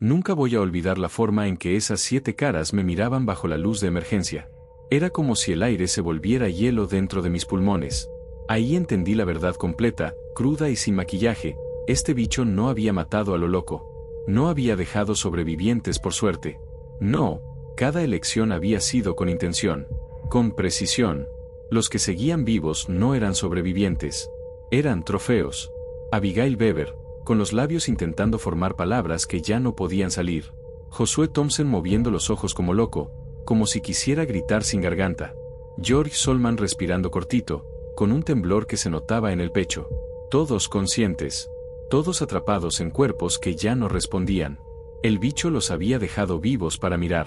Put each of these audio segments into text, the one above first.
Nunca voy a olvidar la forma en que esas 7 caras me miraban bajo la luz de emergencia. Era como si el aire se volviera hielo dentro de mis pulmones. Ahí entendí la verdad completa, cruda y sin maquillaje. Este bicho no había matado a lo loco. No había dejado sobrevivientes por suerte. No, cada elección había sido con intención. Con precisión. Los que seguían vivos no eran sobrevivientes. Eran trofeos. Abigail Weber, con los labios intentando formar palabras que ya no podían salir. Josué Thompson moviendo los ojos como loco, como si quisiera gritar sin garganta. George Solman respirando cortito, con un temblor que se notaba en el pecho. Todos conscientes. Todos atrapados en cuerpos que ya no respondían. El bicho los había dejado vivos para mirar.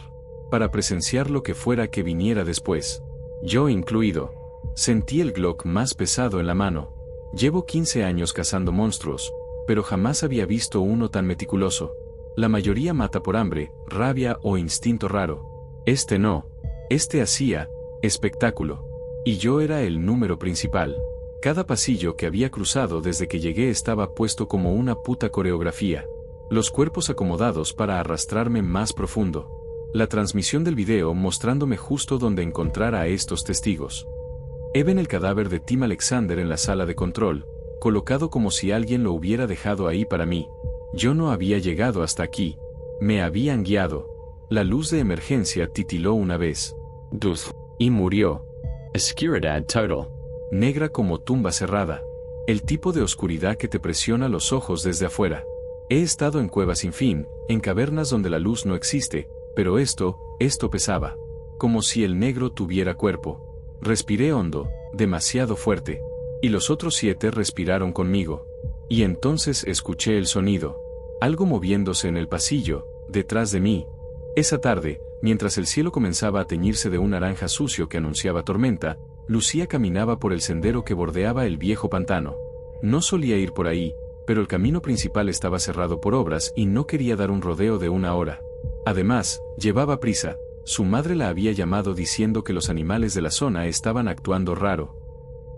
Para presenciar lo que fuera que viniera después. Yo incluido. Sentí el Glock más pesado en la mano. Llevo 15 años cazando monstruos, pero jamás había visto uno tan meticuloso. La mayoría mata por hambre, rabia o instinto raro. Este no. Este hacía espectáculo. Y yo era el número principal. Cada pasillo que había cruzado desde que llegué estaba puesto como una puta coreografía. Los cuerpos acomodados para arrastrarme más profundo. La transmisión del video mostrándome justo donde encontrar a estos testigos. Ven el cadáver de Tim Alexander en la sala de control, colocado como si alguien lo hubiera dejado ahí para mí. Yo no había llegado hasta aquí. Me habían guiado. La luz de emergencia titiló una vez. Y murió. Oscuridad total. Negra como tumba cerrada. El tipo de oscuridad que te presiona los ojos desde afuera. He estado en cuevas sin fin, en cavernas donde la luz no existe, pero esto pesaba. Como si el negro tuviera cuerpo. Respiré hondo, demasiado fuerte. Y los otros 7 respiraron conmigo. Y entonces escuché el sonido. Algo moviéndose en el pasillo, detrás de mí. Esa tarde, mientras el cielo comenzaba a teñirse de un naranja sucio que anunciaba tormenta, Lucía caminaba por el sendero que bordeaba el viejo pantano. No solía ir por ahí, pero el camino principal estaba cerrado por obras y no quería dar un rodeo de 1 hora. Además, llevaba prisa. Su madre la había llamado diciendo que los animales de la zona estaban actuando raro.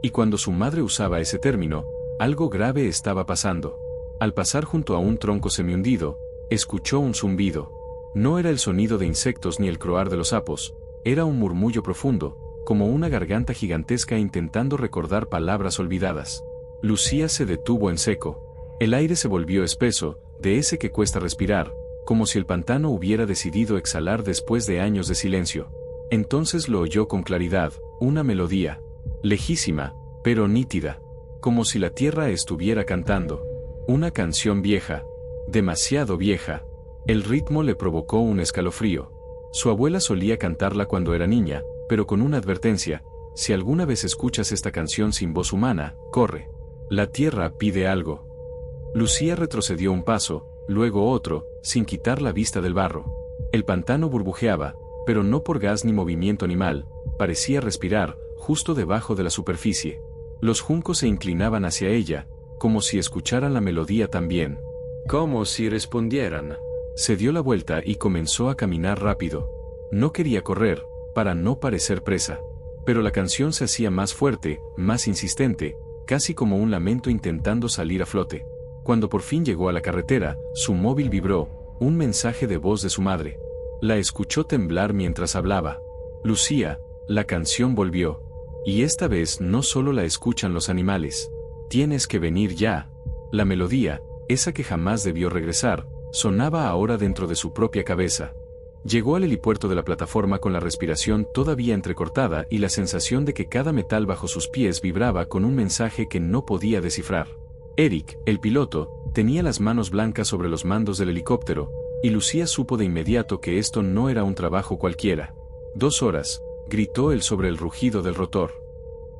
Y cuando su madre usaba ese término, algo grave estaba pasando. Al pasar junto a un tronco semihundido, escuchó un zumbido. No era el sonido de insectos ni el croar de los sapos, era un murmullo profundo, como una garganta gigantesca intentando recordar palabras olvidadas. Lucía se detuvo en seco. El aire se volvió espeso, de ese que cuesta respirar, como si el pantano hubiera decidido exhalar después de años de silencio. Entonces lo oyó con claridad, una melodía. Lejísima, pero nítida. Como si la tierra estuviera cantando. Una canción vieja. Demasiado vieja. El ritmo le provocó un escalofrío. Su abuela solía cantarla cuando era niña, pero con una advertencia: si alguna vez escuchas esta canción sin voz humana, corre. La tierra pide algo. Lucía retrocedió un paso, luego otro, sin quitar la vista del barro. El pantano burbujeaba, pero no por gas ni movimiento animal, parecía respirar, justo debajo de la superficie. Los juncos se inclinaban hacia ella, como si escucharan la melodía también. Como si respondieran. Se dio la vuelta y comenzó a caminar rápido. No quería correr, para no parecer presa. Pero la canción se hacía más fuerte, más insistente, casi como un lamento intentando salir a flote. Cuando por fin llegó a la carretera, su móvil vibró, un mensaje de voz de su madre. La escuchó temblar mientras hablaba. Lucía, la canción volvió. Y esta vez no solo la escuchan los animales. Tienes que venir ya. La melodía, esa que jamás debió regresar, sonaba ahora dentro de su propia cabeza. Llegó al helipuerto de la plataforma con la respiración todavía entrecortada y la sensación de que cada metal bajo sus pies vibraba con un mensaje que no podía descifrar. Eric, el piloto, tenía las manos blancas sobre los mandos del helicóptero, y Lucía supo de inmediato que esto no era un trabajo cualquiera. 2 horas, gritó él sobre el rugido del rotor.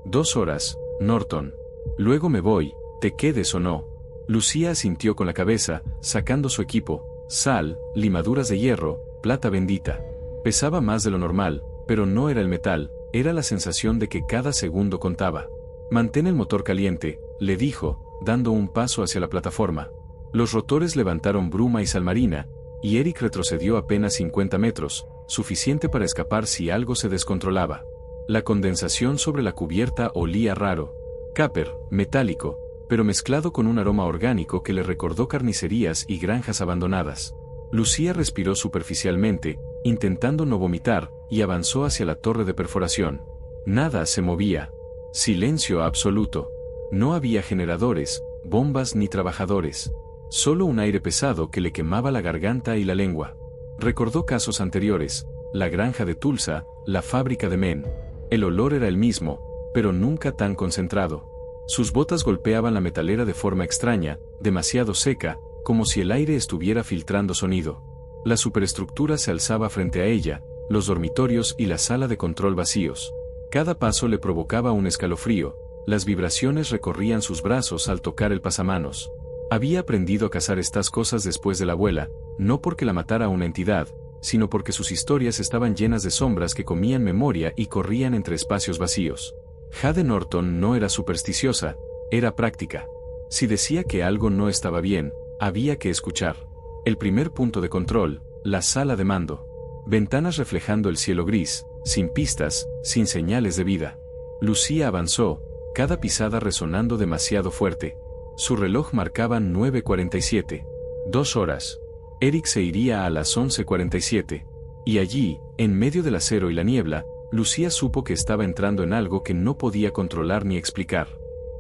2 horas, Norton. Luego me voy, te quedes o no. Lucía asintió con la cabeza, sacando su equipo: sal, limaduras de hierro, plata bendita. Pesaba más de lo normal, pero no era el metal, era la sensación de que cada segundo contaba. Mantén el motor caliente, le dijo, dando un paso hacia la plataforma. Los rotores levantaron bruma y salmarina, y Eric retrocedió apenas 50 metros, suficiente para escapar si algo se descontrolaba. La condensación sobre la cubierta olía raro. Cáper, metálico, pero mezclado con un aroma orgánico que le recordó carnicerías y granjas abandonadas. Lucía respiró superficialmente, intentando no vomitar, y avanzó hacia la torre de perforación. Nada se movía. Silencio absoluto. No había generadores, bombas ni trabajadores. Solo un aire pesado que le quemaba la garganta y la lengua. Recordó casos anteriores, la granja de Tulsa, la fábrica de Men. El olor era el mismo, pero nunca tan concentrado. Sus botas golpeaban la metalera de forma extraña, demasiado seca, como si el aire estuviera filtrando sonido. La superestructura se alzaba frente a ella, los dormitorios y la sala de control vacíos. Cada paso le provocaba un escalofrío, las vibraciones recorrían sus brazos al tocar el pasamanos. Había aprendido a cazar estas cosas después de la abuela, no porque la matara una entidad, sino porque sus historias estaban llenas de sombras que comían memoria y corrían entre espacios vacíos. Jade Norton no era supersticiosa, era práctica. Si decía que algo no estaba bien, había que escuchar. El primer punto de control, la sala de mando. Ventanas reflejando el cielo gris, sin pistas, sin señales de vida. Lucía avanzó, cada pisada resonando demasiado fuerte. Su reloj marcaba 9:47. 2 horas. Eric se iría a las 11:47. Y allí, en medio del acero y la niebla, Lucía supo que estaba entrando en algo que no podía controlar ni explicar.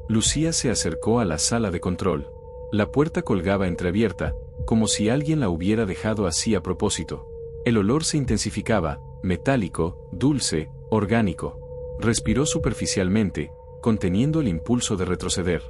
Lucía se acercó a la sala de control. La puerta colgaba entreabierta, como si alguien la hubiera dejado así a propósito. El olor se intensificaba, metálico, dulce, orgánico. Respiró superficialmente, conteniendo el impulso de retroceder.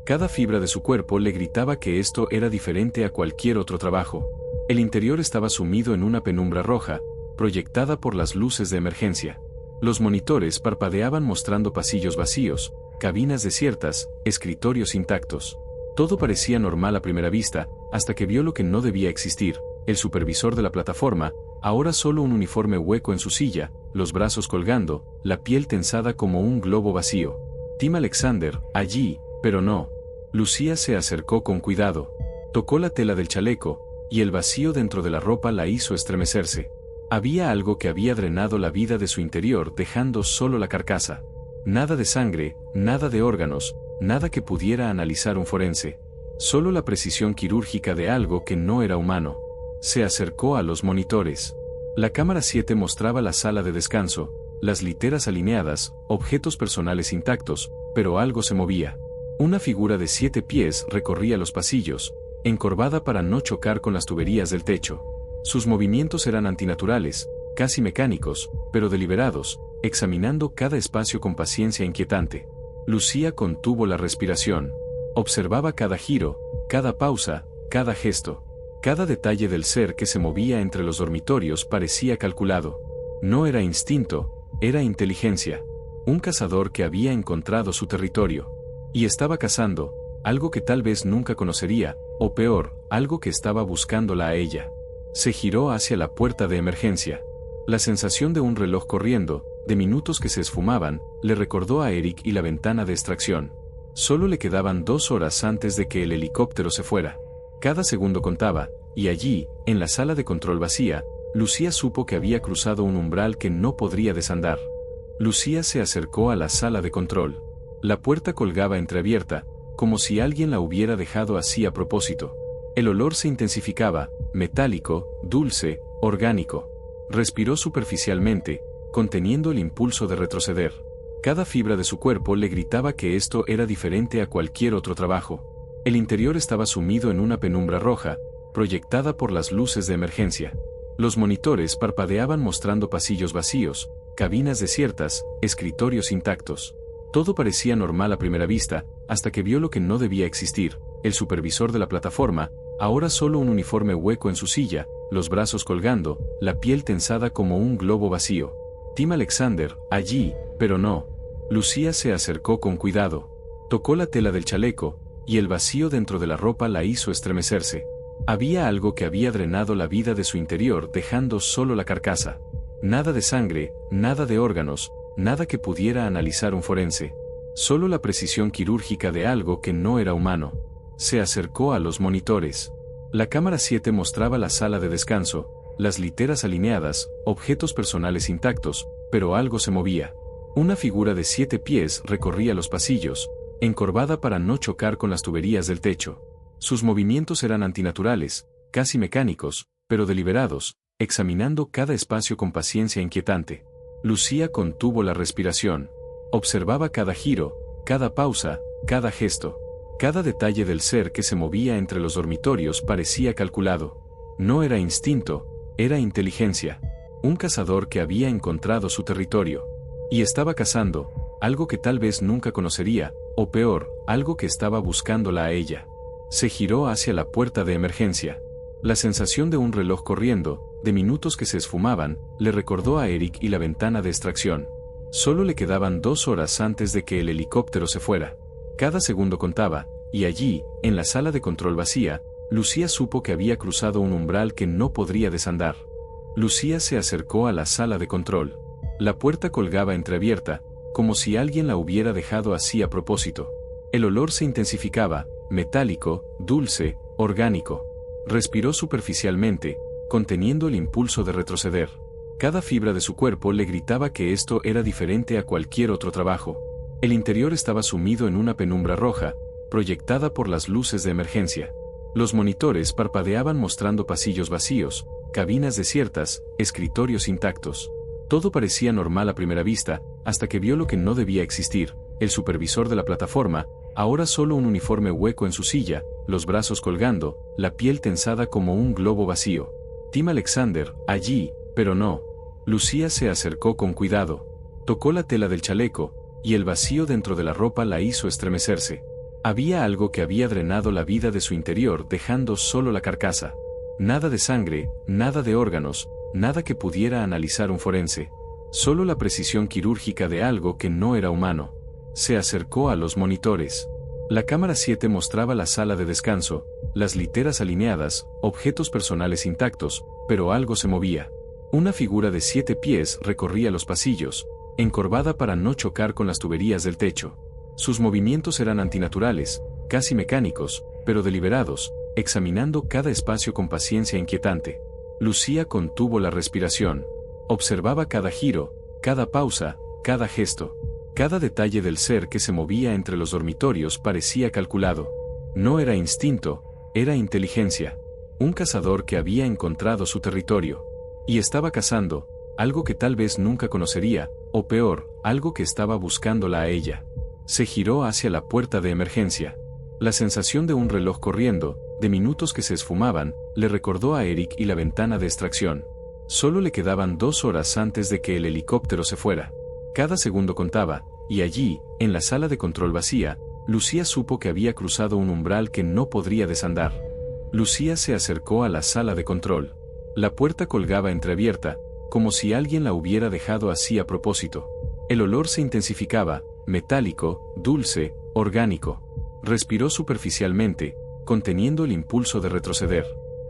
Cada fibra de su cuerpo le gritaba que esto era diferente a cualquier otro trabajo. El interior estaba sumido en una penumbra roja, proyectada por las luces de emergencia. Los monitores parpadeaban mostrando pasillos vacíos, cabinas desiertas, escritorios intactos. Todo parecía normal a primera vista, hasta que vio lo que no debía existir, el supervisor de la plataforma, ahora solo un uniforme hueco en su silla, los brazos colgando, la piel tensada como un globo vacío. Tim Alexander, allí, pero no. Lucía se acercó con cuidado. Tocó la tela del chaleco, y el vacío dentro de la ropa la hizo estremecerse. Había algo que había drenado la vida de su interior dejando solo la carcasa. Nada de sangre, nada de órganos, nada que pudiera analizar un forense. Solo la precisión quirúrgica de algo que no era humano. Se acercó a los monitores. La cámara 7 mostraba la sala de descanso, las literas alineadas, objetos personales intactos, pero algo se movía. Una figura de 7 pies recorría los pasillos, encorvada para no chocar con las tuberías del techo. Sus movimientos eran antinaturales, casi mecánicos, pero deliberados, examinando cada espacio con paciencia inquietante. Lucía contuvo la respiración. Observaba cada giro, cada pausa, cada gesto. Cada detalle del ser que se movía entre los dormitorios parecía calculado. No era instinto, era inteligencia. Un cazador que había encontrado su territorio. Y estaba cazando, algo que tal vez nunca conocería, o peor, algo que estaba buscándola a ella. Se giró hacia la puerta de emergencia. La sensación de un reloj corriendo, de minutos que se esfumaban, le recordó a Eric y la ventana de extracción. Solo le quedaban 2 horas antes de que el helicóptero se fuera. Cada segundo contaba, y allí, en la sala de control vacía, Lucía supo que había cruzado un umbral que no podría desandar. Lucía se acercó a la sala de control. La puerta colgaba entreabierta, como si alguien la hubiera dejado así a propósito. El olor se intensificaba, metálico, dulce, orgánico. Respiró superficialmente, conteniendo el impulso de retroceder. Cada fibra de su cuerpo le gritaba que esto era diferente a cualquier otro trabajo. El interior estaba sumido en una penumbra roja, proyectada por las luces de emergencia. Los monitores parpadeaban mostrando pasillos vacíos, cabinas desiertas, escritorios intactos. Todo parecía normal a primera vista, hasta que vio lo que no debía existir, el supervisor de la plataforma, ahora solo un uniforme hueco en su silla, los brazos colgando, la piel tensada como un globo vacío. Tim Alexander, allí, pero no. Lucía se acercó con cuidado. Tocó la tela del chaleco, y el vacío dentro de la ropa la hizo estremecerse. Había algo que había drenado la vida de su interior dejando solo la carcasa. Nada de sangre, nada de órganos, nada que pudiera analizar un forense. Solo la precisión quirúrgica de algo que no era humano. Se acercó a los monitores. La cámara 7 mostraba la sala de descanso, las literas alineadas, objetos personales intactos, pero algo se movía. Una figura de 7 pies recorría los pasillos, encorvada para no chocar con las tuberías del techo. Sus movimientos eran antinaturales, casi mecánicos, pero deliberados, examinando cada espacio con paciencia inquietante. Lucía contuvo la respiración. Observaba cada giro, cada pausa, cada gesto. Cada detalle del ser que se movía entre los dormitorios parecía calculado. No era instinto, era inteligencia. Un cazador que había encontrado su territorio. Y estaba cazando, algo que tal vez nunca conocería, o peor, algo que estaba buscándola a ella. Se giró hacia la puerta de emergencia. La sensación de un reloj corriendo, de minutos que se esfumaban, le recordó a Eric y la ventana de extracción. Solo le quedaban 2 horas antes de que el helicóptero se fuera. Cada segundo contaba, y allí, en la sala de control vacía, Lucía supo que había cruzado un umbral que no podría desandar. Lucía se acercó a la sala de control. La puerta colgaba entreabierta, como si alguien la hubiera dejado así a propósito. El olor se intensificaba, metálico, dulce, orgánico. Respiró superficialmente, conteniendo el impulso de retroceder. Cada fibra de su cuerpo le gritaba que esto era diferente a cualquier otro trabajo. El interior estaba sumido en una penumbra roja, proyectada por las luces de emergencia. Los monitores parpadeaban mostrando pasillos vacíos, cabinas desiertas, escritorios intactos. Todo parecía normal a primera vista, hasta que vio lo que no debía existir: el supervisor de la plataforma, ahora solo un uniforme hueco en su silla, los brazos colgando, la piel tensada como un globo vacío. Tim Alexander, allí, pero no. Lucía se acercó con cuidado. Tocó la tela del chaleco, y el vacío dentro de la ropa la hizo estremecerse. Había algo que había drenado la vida de su interior, dejando solo la carcasa. Nada de sangre, nada de órganos, nada que pudiera analizar un forense. Solo la precisión quirúrgica de algo que no era humano. Se acercó a los monitores. La cámara 7 mostraba la sala de descanso, las literas alineadas, objetos personales intactos, pero algo se movía. Una figura de 7 pies recorría los pasillos, encorvada para no chocar con las tuberías del techo. Sus movimientos eran antinaturales, casi mecánicos, pero deliberados, examinando cada espacio con paciencia inquietante. Lucía contuvo la respiración. Observaba cada giro, cada pausa, cada gesto. Cada detalle del ser que se movía entre los dormitorios parecía calculado. No era instinto, era inteligencia. Un cazador que había encontrado su territorio. Y estaba cazando, algo que tal vez nunca conocería, o peor, algo que estaba buscándola a ella. Se giró hacia la puerta de emergencia. La sensación de un reloj corriendo, de minutos que se esfumaban, le recordó a Eric y la ventana de extracción. Solo le quedaban 2 horas antes de que el helicóptero se fuera. Cada segundo contaba, y allí, en la sala de control vacía, Lucía supo que había cruzado un umbral que no podría desandar. Lucía se acercó a la sala de control. La puerta colgaba entreabierta, como si alguien la hubiera dejado así a propósito. El olor se intensificaba, metálico, dulce, orgánico. Respiró superficialmente, conteniendo el impulso de retroceder.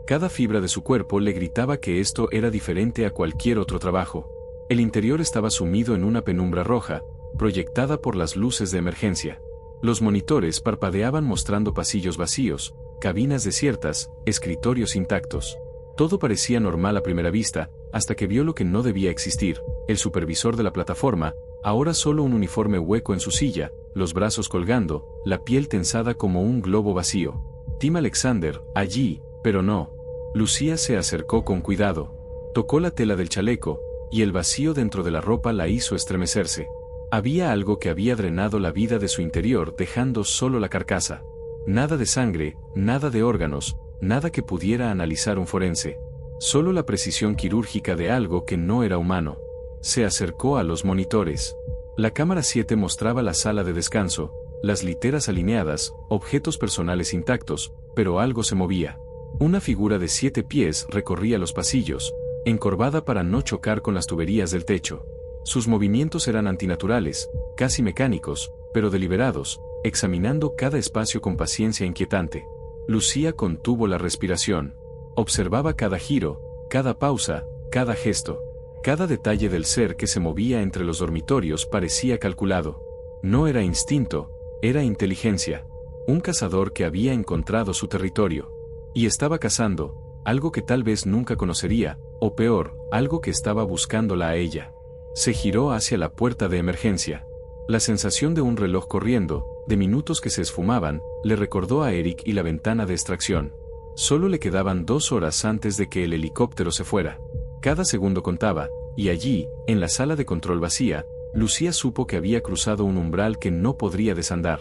Cada fibra de su cuerpo le gritaba que esto era diferente a cualquier otro trabajo. El interior estaba sumido en una penumbra roja, proyectada por las luces de emergencia. Los monitores parpadeaban mostrando pasillos vacíos, cabinas desiertas, escritorios intactos. Todo parecía normal a primera vista, hasta que vio lo que no debía existir: el supervisor de la plataforma, ahora solo un uniforme hueco en su silla, los brazos colgando, la piel tensada como un globo vacío. Tim Alexander, allí, pero no. Lucía se acercó con cuidado. Tocó la tela del chaleco, y el vacío dentro de la ropa la hizo estremecerse. Había algo que había drenado la vida de su interior, dejando solo la carcasa. Nada de sangre, nada de órganos, nada que pudiera analizar un forense. Solo la precisión quirúrgica de algo que no era humano. Se acercó a los monitores. La cámara 7 mostraba la sala de descanso, las literas alineadas, objetos personales intactos, pero algo se movía. Una figura de 7 pies recorría los pasillos, encorvada para no chocar con las tuberías del techo. Sus movimientos eran antinaturales, casi mecánicos, pero deliberados, examinando cada espacio con paciencia inquietante. Lucía contuvo la respiración. Observaba cada giro, cada pausa, cada gesto. Cada detalle del ser que se movía entre los dormitorios parecía calculado. No era instinto, era inteligencia. Un cazador que había encontrado su territorio. Y estaba cazando, algo que tal vez nunca conocería, o peor, algo que estaba buscándola a ella. Se giró hacia la puerta de emergencia. La sensación de un reloj corriendo, de minutos que se esfumaban, le recordó a Eric y la ventana de extracción. Solo le quedaban 2 horas antes de que el helicóptero se fuera. Cada segundo contaba, y allí, en la sala de control vacía, Lucía supo que había cruzado un umbral que no podría desandar.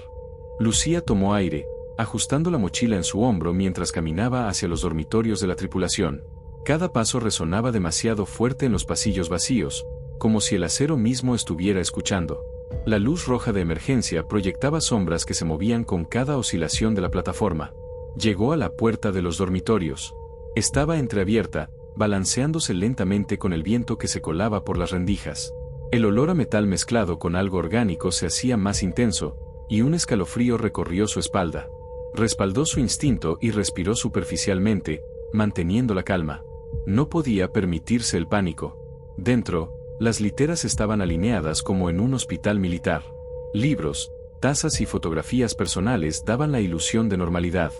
Lucía tomó aire, ajustando la mochila en su hombro mientras caminaba hacia los dormitorios de la tripulación. Cada paso resonaba demasiado fuerte en los pasillos vacíos, como si el acero mismo estuviera escuchando. La luz roja de emergencia proyectaba sombras que se movían con cada oscilación de la plataforma. Llegó a la puerta de los dormitorios. Estaba entreabierta, balanceándose lentamente con el viento que se colaba por las rendijas. El olor a metal mezclado con algo orgánico se hacía más intenso, y un escalofrío recorrió su espalda. Respaldó su instinto y respiró superficialmente, manteniendo la calma. No podía permitirse el pánico. Dentro, las literas estaban alineadas como en un hospital militar. Libros, tazas y fotografías personales daban la ilusión de normalidad.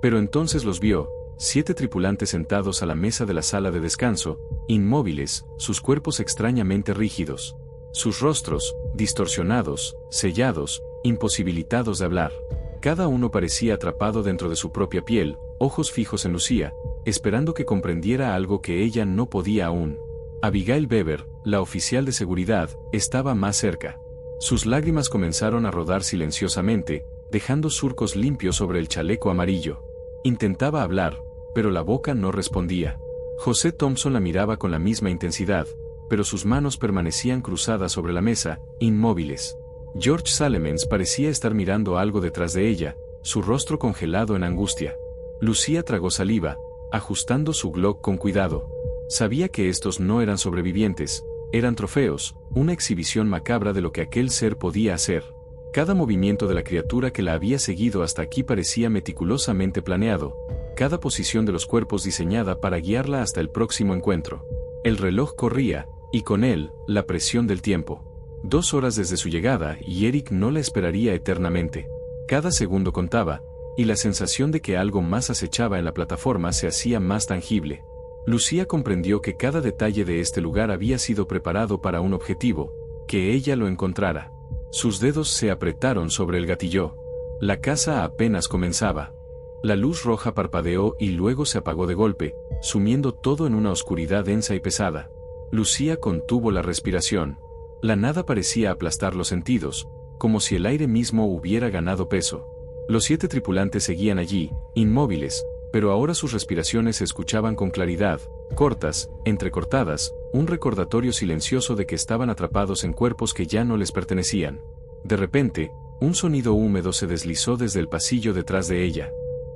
Pero entonces los vio, 7 tripulantes sentados a la mesa de la sala de descanso, inmóviles, sus cuerpos extrañamente rígidos. Sus rostros, distorsionados, sellados, imposibilitados de hablar. Cada uno parecía atrapado dentro de su propia piel, ojos fijos en Lucía, esperando que comprendiera algo que ella no podía aún. Abigail Beber, la oficial de seguridad, estaba más cerca. Sus lágrimas comenzaron a rodar silenciosamente, dejando surcos limpios sobre el chaleco amarillo. Intentaba hablar, pero la boca no respondía. José Thompson la miraba con la misma intensidad, pero sus manos permanecían cruzadas sobre la mesa, inmóviles. George Salemans parecía estar mirando algo detrás de ella, su rostro congelado en angustia. Lucía tragó saliva, ajustando su Glock con cuidado. Sabía que estos no eran sobrevivientes, eran trofeos, una exhibición macabra de lo que aquel ser podía hacer. Cada movimiento de la criatura que la había seguido hasta aquí parecía meticulosamente planeado, cada posición de los cuerpos diseñada para guiarla hasta el próximo encuentro. El reloj corría, y con él, la presión del tiempo. 2 horas desde su llegada y Eric no la esperaría eternamente. Cada segundo contaba, y la sensación de que algo más acechaba en la plataforma se hacía más tangible. Lucía comprendió que cada detalle de este lugar había sido preparado para un objetivo, que ella lo encontrara. Sus dedos se apretaron sobre el gatillo. La caza apenas comenzaba. La luz roja parpadeó y luego se apagó de golpe, sumiendo todo en una oscuridad densa y pesada. Lucía contuvo la respiración. La nada parecía aplastar los sentidos, como si el aire mismo hubiera ganado peso. Los 7 tripulantes seguían allí, inmóviles, pero ahora sus respiraciones se escuchaban con claridad, cortas, entrecortadas, un recordatorio silencioso de que estaban atrapados en cuerpos que ya no les pertenecían. De repente, un sonido húmedo se deslizó desde el pasillo detrás de ella.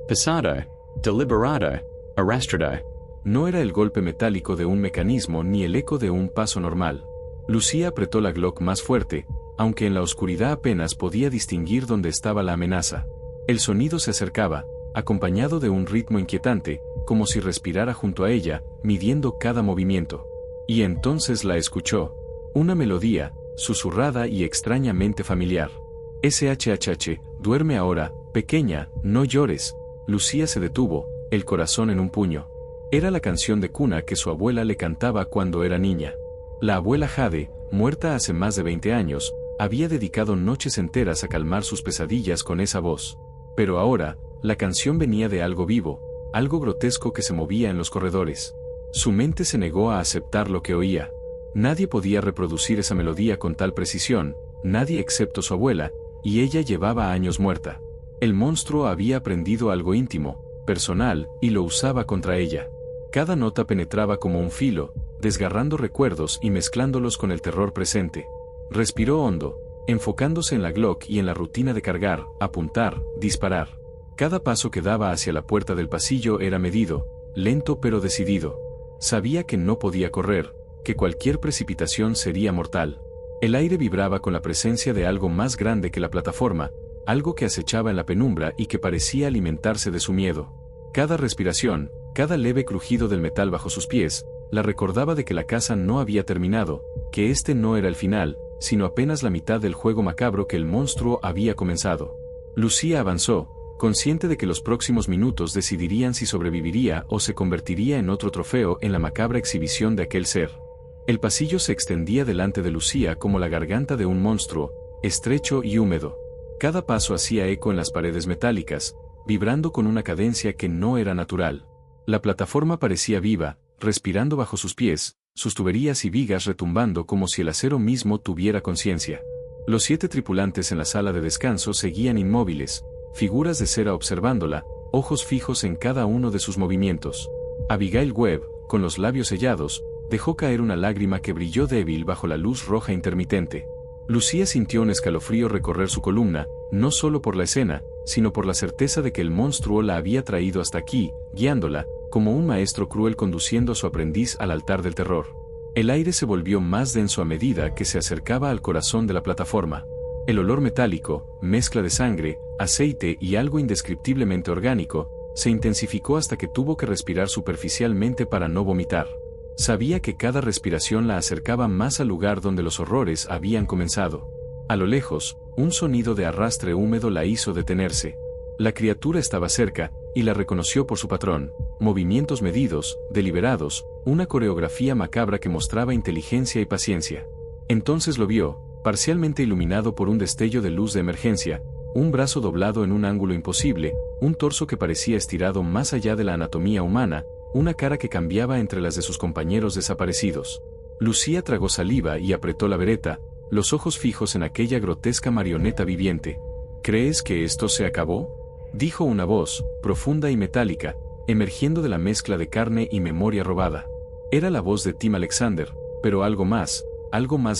Pesado, deliberado, arrastrado. No era el golpe metálico de un mecanismo ni el eco de un paso normal. Lucía apretó la Glock más fuerte, aunque en la oscuridad apenas podía distinguir dónde estaba la amenaza. El sonido se acercaba, acompañado de un ritmo inquietante, como si respirara junto a ella, midiendo cada movimiento. Y entonces la escuchó. Una melodía, susurrada y extrañamente familiar. SHHH, duerme ahora, pequeña, no llores. Lucía se detuvo, el corazón en un puño. Era la canción de cuna que su abuela le cantaba cuando era niña. La abuela Jade, muerta hace más de 20 años, había dedicado noches enteras a calmar sus pesadillas con esa voz. Pero ahora, la canción venía de algo vivo, algo grotesco que se movía en los corredores. Su mente se negó a aceptar lo que oía. Nadie podía reproducir esa melodía con tal precisión, nadie excepto su abuela, y ella llevaba años muerta. El monstruo había aprendido algo íntimo, personal, y lo usaba contra ella. Cada nota penetraba como un filo, desgarrando recuerdos y mezclándolos con el terror presente. Respiró hondo, enfocándose en la Glock y en la rutina de cargar, apuntar, disparar. Cada paso que daba hacia la puerta del pasillo era medido, lento pero decidido. Sabía que no podía correr, que cualquier precipitación sería mortal. El aire vibraba con la presencia de algo más grande que la plataforma, algo que acechaba en la penumbra y que parecía alimentarse de su miedo. Cada respiración, cada leve crujido del metal bajo sus pies, la recordaba de que la caza no había terminado, que este no era el final, sino apenas la mitad del juego macabro que el monstruo había comenzado. Lucía avanzó, consciente de que los próximos minutos decidirían si sobreviviría o se convertiría en otro trofeo en la macabra exhibición de aquel ser. El pasillo se extendía delante de Lucía como la garganta de un monstruo, estrecho y húmedo. Cada paso hacía eco en las paredes metálicas, vibrando con una cadencia que no era natural. La plataforma parecía viva, respirando bajo sus pies, sus tuberías y vigas retumbando como si el acero mismo tuviera conciencia. Los 7 tripulantes en la sala de descanso seguían inmóviles, figuras de cera observándola, ojos fijos en cada uno de sus movimientos. Abigail Webb, con los labios sellados, dejó caer una lágrima que brilló débil bajo la luz roja intermitente. Lucía sintió un escalofrío recorrer su columna, no solo por la escena, sino por la certeza de que el monstruo la había traído hasta aquí, guiándola, como un maestro cruel conduciendo a su aprendiz al altar del terror. El aire se volvió más denso a medida que se acercaba al corazón de la plataforma. El olor metálico, mezcla de sangre, aceite y algo indescriptiblemente orgánico, se intensificó hasta que tuvo que respirar superficialmente para no vomitar. Sabía que cada respiración la acercaba más al lugar donde los horrores habían comenzado. A lo lejos, un sonido de arrastre húmedo la hizo detenerse. La criatura estaba cerca, y la reconoció por su patrón: movimientos medidos, deliberados, una coreografía macabra que mostraba inteligencia y paciencia. Entonces lo vio, parcialmente iluminado por un destello de luz de emergencia, un brazo doblado en un ángulo imposible, un torso que parecía estirado más allá de la anatomía humana, una cara que cambiaba entre las de sus compañeros desaparecidos. Lucía tragó saliva y apretó la bereta, los ojos fijos en aquella grotesca marioneta viviente. ¿Crees que esto se acabó?, dijo una voz, profunda y metálica, emergiendo de la mezcla de carne y memoria robada. Era la voz de Tim Alexander, pero algo más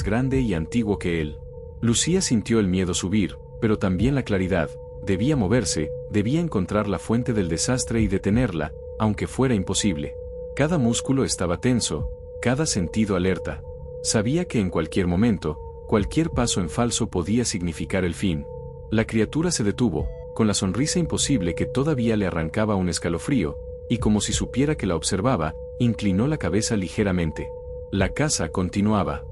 grande y antiguo que él. Lucía sintió el miedo subir, pero también la claridad. Debía moverse, debía encontrar la fuente del desastre y detenerla, aunque fuera imposible. Cada músculo estaba tenso, cada sentido alerta. Sabía que en cualquier momento, cualquier paso en falso podía significar el fin. La criatura se detuvo, con la sonrisa imposible que todavía le arrancaba un escalofrío, y como si supiera que la observaba, inclinó la cabeza ligeramente. La caza continuaba.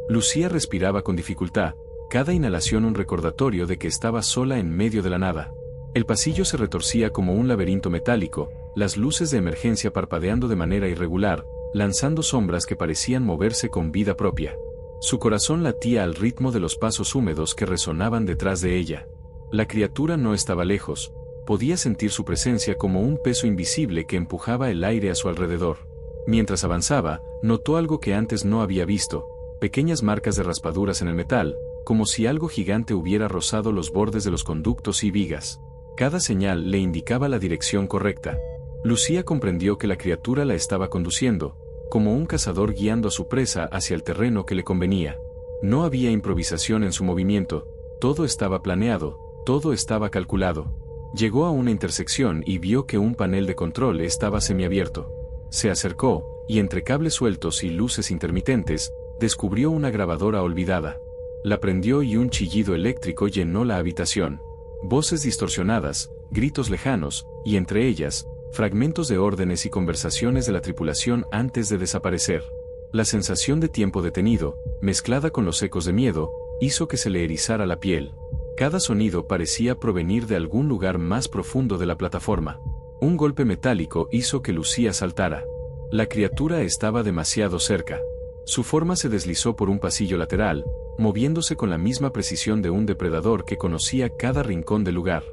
Lucía respiraba con dificultad, cada inhalación un recordatorio de que estaba sola en medio de la nada. El pasillo se retorcía como un laberinto metálico, las luces de emergencia parpadeando de manera irregular, lanzando sombras que parecían moverse con vida propia. Su corazón latía al ritmo de los pasos húmedos que resonaban detrás de ella. La criatura no estaba lejos, podía sentir su presencia como un peso invisible que empujaba el aire a su alrededor. Mientras avanzaba, notó algo que antes no había visto: pequeñas marcas de raspaduras en el metal, como si algo gigante hubiera rozado los bordes de los conductos y vigas. Cada señal le indicaba la dirección correcta. Lucía comprendió que la criatura la estaba conduciendo, como un cazador guiando a su presa hacia el terreno que le convenía. No había improvisación en su movimiento, todo estaba planeado, todo estaba calculado. Llegó a una intersección y vio que un panel de control estaba semiabierto. Se acercó, y entre cables sueltos y luces intermitentes, descubrió una grabadora olvidada. La prendió y un chillido eléctrico llenó la habitación. Voces distorsionadas, gritos lejanos, y entre ellas, fragmentos de órdenes y conversaciones de la tripulación antes de desaparecer. La sensación de tiempo detenido, mezclada con los ecos de miedo, hizo que se le erizara la piel. Cada sonido parecía provenir de algún lugar más profundo de la plataforma. Un golpe metálico hizo que Lucía saltara. La criatura estaba demasiado cerca. Su forma se deslizó por un pasillo lateral, moviéndose con la misma precisión de un depredador que conocía cada rincón del lugar.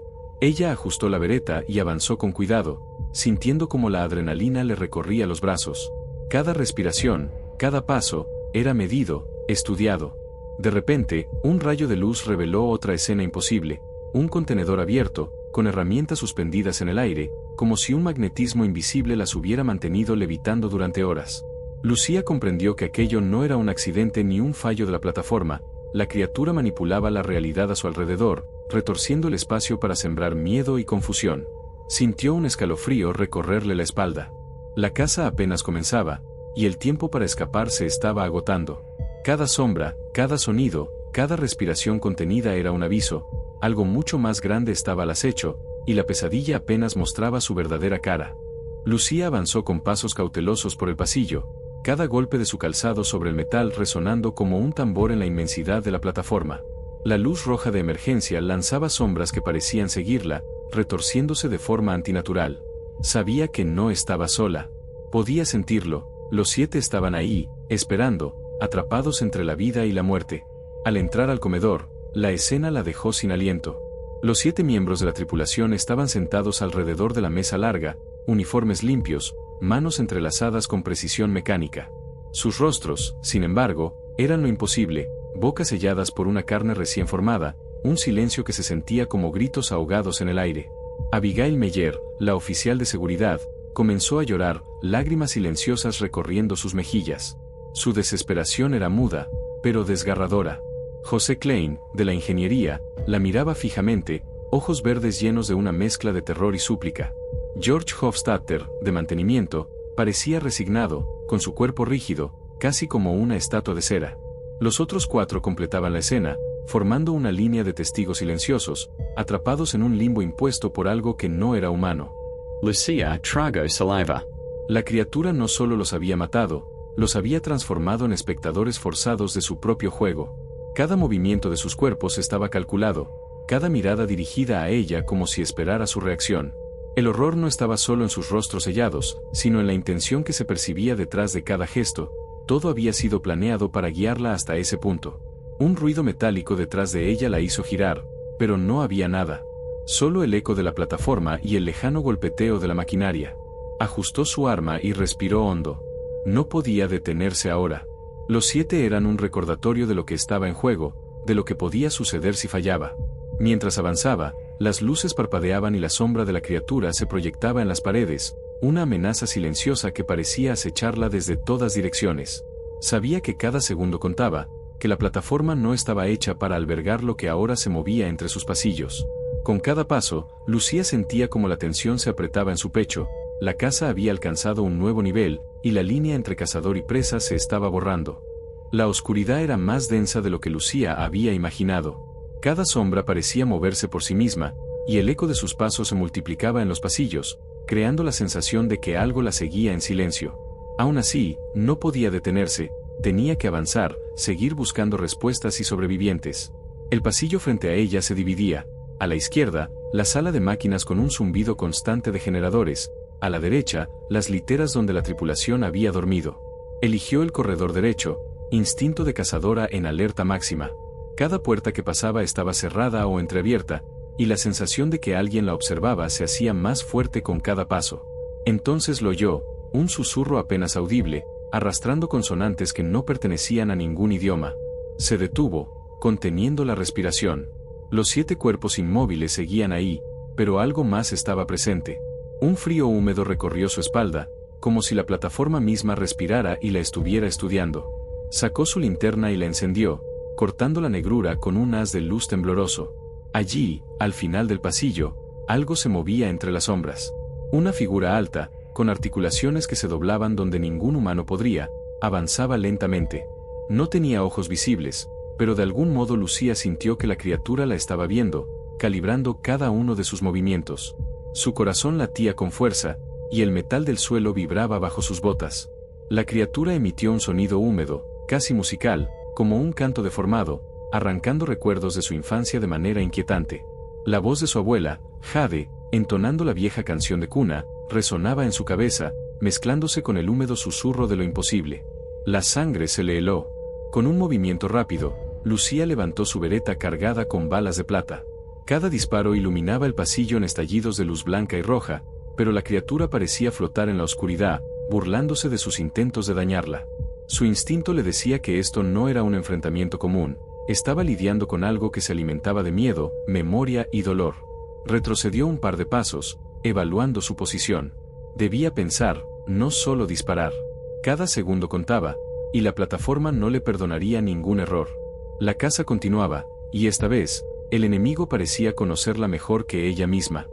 Ella ajustó la bereta y avanzó con cuidado, sintiendo como la adrenalina le recorría los brazos. Cada respiración, cada paso, era medido, estudiado. De repente, un rayo de luz reveló otra escena imposible: un contenedor abierto, con herramientas suspendidas en el aire, como si un magnetismo invisible las hubiera mantenido levitando durante horas. Lucía comprendió que aquello no era un accidente ni un fallo de la plataforma. La criatura manipulaba la realidad a su alrededor, retorciendo el espacio para sembrar miedo y confusión. Sintió un escalofrío recorrerle la espalda. La caza apenas comenzaba, y el tiempo para escapar se estaba agotando. Cada sombra, cada sonido, cada respiración contenida era un aviso: algo mucho más grande estaba al acecho, y la pesadilla apenas mostraba su verdadera cara. Lucía avanzó con pasos cautelosos por el pasillo, cada golpe de su calzado sobre el metal resonando como un tambor en la inmensidad de la plataforma. La luz roja de emergencia lanzaba sombras que parecían seguirla, retorciéndose de forma antinatural. Sabía que no estaba sola. Podía sentirlo: los 7 estaban ahí, esperando, atrapados entre la vida y la muerte. Al entrar al comedor, la escena la dejó sin aliento. Los 7 miembros de la tripulación estaban sentados alrededor de la mesa larga, uniformes limpios, manos entrelazadas con precisión mecánica. Sus rostros, sin embargo, eran lo imposible, bocas selladas por una carne recién formada, un silencio que se sentía como gritos ahogados en el aire. Abigail Meyer, la oficial de seguridad, comenzó a llorar, lágrimas silenciosas recorriendo sus mejillas. Su desesperación era muda, pero desgarradora. José Klein, de la ingeniería, la miraba fijamente, ojos verdes llenos de una mezcla de terror y súplica. George Hofstadter, de mantenimiento, parecía resignado, con su cuerpo rígido, casi como una estatua de cera. Los otros 4 completaban la escena, formando una línea de testigos silenciosos, atrapados en un limbo impuesto por algo que no era humano. Lucia trago saliva. La criatura no solo los había matado, los había transformado en espectadores forzados de su propio juego. Cada movimiento de sus cuerpos estaba calculado, cada mirada dirigida a ella como si esperara su reacción. El horror no estaba solo en sus rostros sellados, sino en la intención que se percibía detrás de cada gesto. Todo había sido planeado para guiarla hasta ese punto. Un ruido metálico detrás de ella la hizo girar, pero no había nada. Solo el eco de la plataforma y el lejano golpeteo de la maquinaria. Ajustó su arma y respiró hondo. No podía detenerse ahora. Los 7 eran un recordatorio de lo que estaba en juego, de lo que podía suceder si fallaba. Mientras avanzaba, las luces parpadeaban y la sombra de la criatura se proyectaba en las paredes, una amenaza silenciosa que parecía acecharla desde todas direcciones. Sabía que cada segundo contaba, que la plataforma no estaba hecha para albergar lo que ahora se movía entre sus pasillos. Con cada paso, Lucía sentía como la tensión se apretaba en su pecho, la casa había alcanzado un nuevo nivel, y la línea entre cazador y presa se estaba borrando. La oscuridad era más densa de lo que Lucía había imaginado. Cada sombra parecía moverse por sí misma, y el eco de sus pasos se multiplicaba en los pasillos, creando la sensación de que algo la seguía en silencio. Aún así, no podía detenerse, tenía que avanzar, seguir buscando respuestas y sobrevivientes. El pasillo frente a ella se dividía. A la izquierda, la sala de máquinas con un zumbido constante de generadores. A la derecha, las literas donde la tripulación había dormido. Eligió el corredor derecho, instinto de cazadora en alerta máxima. Cada puerta que pasaba estaba cerrada o entreabierta, y la sensación de que alguien la observaba se hacía más fuerte con cada paso. Entonces lo oyó, un susurro apenas audible, arrastrando consonantes que no pertenecían a ningún idioma. Se detuvo, conteniendo la respiración. Los 7 cuerpos inmóviles seguían ahí, pero algo más estaba presente. Un frío húmedo recorrió su espalda, como si la plataforma misma respirara y la estuviera estudiando. Sacó su linterna y la encendió, cortando la negrura con un haz de luz tembloroso. Allí, al final del pasillo, algo se movía entre las sombras. Una figura alta, con articulaciones que se doblaban donde ningún humano podría, avanzaba lentamente. No tenía ojos visibles, pero de algún modo Lucía sintió que la criatura la estaba viendo, calibrando cada uno de sus movimientos. Su corazón latía con fuerza, y el metal del suelo vibraba bajo sus botas. La criatura emitió un sonido húmedo, casi musical, como un canto deformado, arrancando recuerdos de su infancia de manera inquietante. La voz de su abuela, Jade, entonando la vieja canción de cuna, resonaba en su cabeza, mezclándose con el húmedo susurro de lo imposible. La sangre se le heló. Con un movimiento rápido, Lucía levantó su bereta cargada con balas de plata. Cada disparo iluminaba el pasillo en estallidos de luz blanca y roja, pero la criatura parecía flotar en la oscuridad, burlándose de sus intentos de dañarla. Su instinto le decía que esto no era un enfrentamiento común, estaba lidiando con algo que se alimentaba de miedo, memoria y dolor. Retrocedió un par de pasos, evaluando su posición. Debía pensar, no solo disparar. Cada segundo contaba, y la plataforma no le perdonaría ningún error. La caza continuaba, y esta vez, el enemigo parecía conocerla mejor que ella misma.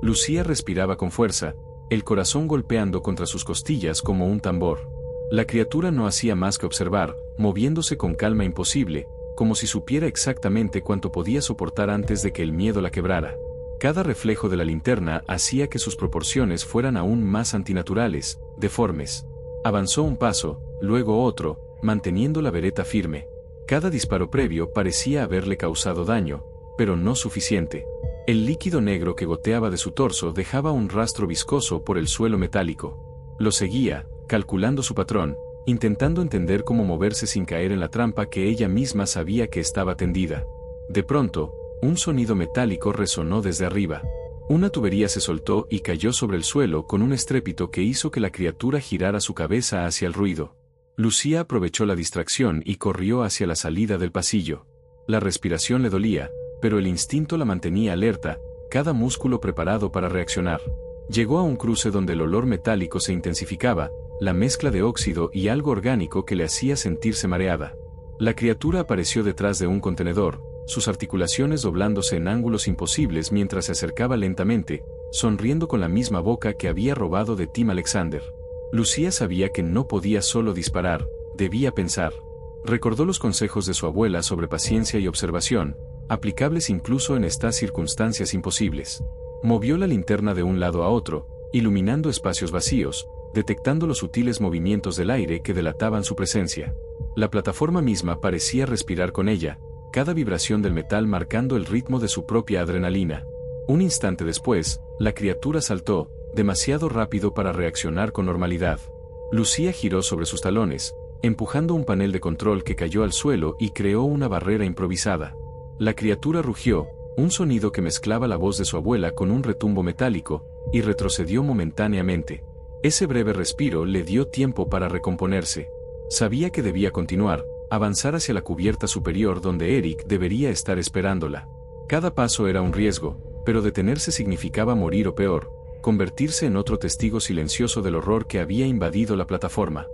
Lucía respiraba con fuerza, el corazón golpeando contra sus costillas como un tambor. La criatura no hacía más que observar, moviéndose con calma imposible, como si supiera exactamente cuánto podía soportar antes de que el miedo la quebrara. Cada reflejo de la linterna hacía que sus proporciones fueran aún más antinaturales, deformes. Avanzó un paso, luego otro, manteniendo la vereta firme. Cada disparo previo parecía haberle causado daño, pero no suficiente. El líquido negro que goteaba de su torso dejaba un rastro viscoso por el suelo metálico. Lo seguía, calculando su patrón, intentando entender cómo moverse sin caer en la trampa que ella misma sabía que estaba tendida. De pronto, Un sonido metálico resonó desde arriba. Una tubería se soltó y cayó sobre el suelo con un estrépito que hizo que la criatura girara su cabeza hacia el ruido. Lucía aprovechó la distracción y corrió hacia la salida del pasillo. La respiración le dolía, pero el instinto la mantenía alerta, cada músculo preparado para reaccionar. Llegó a un cruce donde el olor metálico se intensificaba, la mezcla de óxido y algo orgánico que le hacía sentirse mareada. La criatura apareció detrás de un contenedor, sus articulaciones doblándose en ángulos imposibles mientras se acercaba lentamente, sonriendo con la misma boca que había robado de Tim Alexander. Lucía sabía que no podía solo disparar, debía pensar. Recordó los consejos de su abuela sobre paciencia y observación, aplicables incluso en estas circunstancias imposibles. Movió la linterna de un lado a otro, iluminando espacios vacíos, detectando los sutiles movimientos del aire que delataban su presencia. La plataforma misma parecía respirar con ella, cada vibración del metal marcando el ritmo de su propia adrenalina. Un instante después, la criatura saltó, demasiado rápido para reaccionar con normalidad. Lucía giró sobre sus talones, empujando un panel de control que cayó al suelo y creó una barrera improvisada. La criatura rugió, un sonido que mezclaba la voz de su abuela con un retumbo metálico, y retrocedió momentáneamente. Ese breve respiro le dio tiempo para recomponerse. Sabía que debía continuar, avanzar hacia la cubierta superior donde Eric debería estar esperándola. Cada paso era un riesgo, pero detenerse significaba morir o peor, convertirse en otro testigo silencioso del horror que había invadido la plataforma.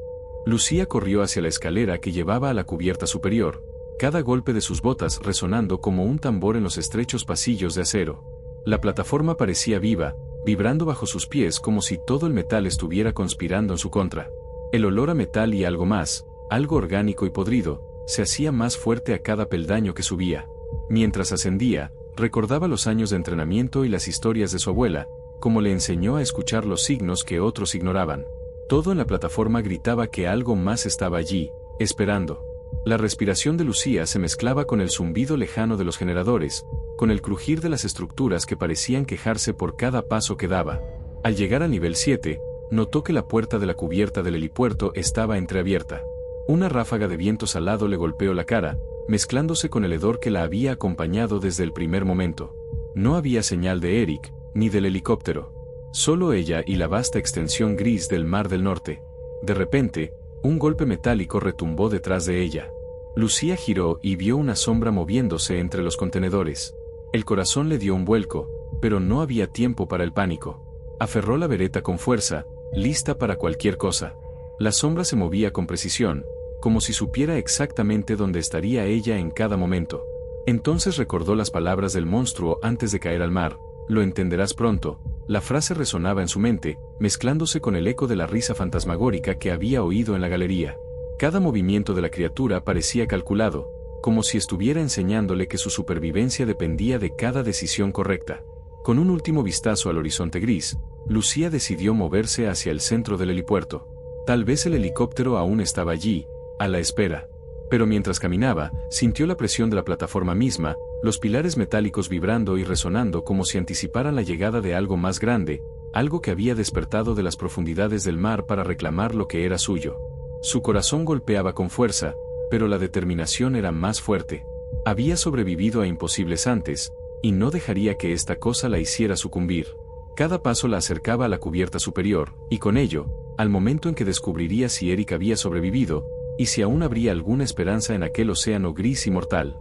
Lucía corrió hacia la escalera que llevaba a la cubierta superior, cada golpe de sus botas resonando como un tambor en los estrechos pasillos de acero. La plataforma parecía viva, vibrando bajo sus pies como si todo el metal estuviera conspirando en su contra. El olor a metal y algo más, algo orgánico y podrido, se hacía más fuerte a cada peldaño que subía. Mientras ascendía, recordaba los años de entrenamiento y las historias de su abuela, como le enseñó a escuchar los signos que otros ignoraban. Todo en la plataforma gritaba que algo más estaba allí, esperando. La respiración de Lucía se mezclaba con el zumbido lejano de los generadores, con el crujir de las estructuras que parecían quejarse por cada paso que daba. Al llegar al nivel 7, notó que la puerta de la cubierta del helipuerto estaba entreabierta. Una ráfaga de viento salado le golpeó la cara, mezclándose con el hedor que la había acompañado desde el primer momento. No había señal de Eric, ni del helicóptero. Solo ella y la vasta extensión gris del Mar del Norte. De repente, un golpe metálico retumbó detrás de ella. Lucía giró y vio una sombra moviéndose entre los contenedores. El corazón le dio un vuelco, pero no había tiempo para el pánico. Aferró la vereta con fuerza, lista para cualquier cosa. La sombra se movía con precisión, como si supiera exactamente dónde estaría ella en cada momento. Entonces recordó las palabras del monstruo antes de caer al mar: "Lo entenderás pronto". La frase resonaba en su mente, mezclándose con el eco de la risa fantasmagórica que había oído en la galería. Cada movimiento de la criatura parecía calculado, como si estuviera enseñándole que su supervivencia dependía de cada decisión correcta. Con un último vistazo al horizonte gris, Lucía decidió moverse hacia el centro del helipuerto. Tal vez el helicóptero aún estaba allí, a la espera. Pero mientras caminaba, sintió la presión de la plataforma misma, los pilares metálicos vibrando y resonando como si anticiparan la llegada de algo más grande, algo que había despertado de las profundidades del mar para reclamar lo que era suyo. Su corazón golpeaba con fuerza, pero la determinación era más fuerte. Había sobrevivido a imposibles antes, y no dejaría que esta cosa la hiciera sucumbir. Cada paso la acercaba a la cubierta superior, y con ello, al momento en que descubriría si Eric había sobrevivido, y si aún habría alguna esperanza en aquel océano gris y mortal.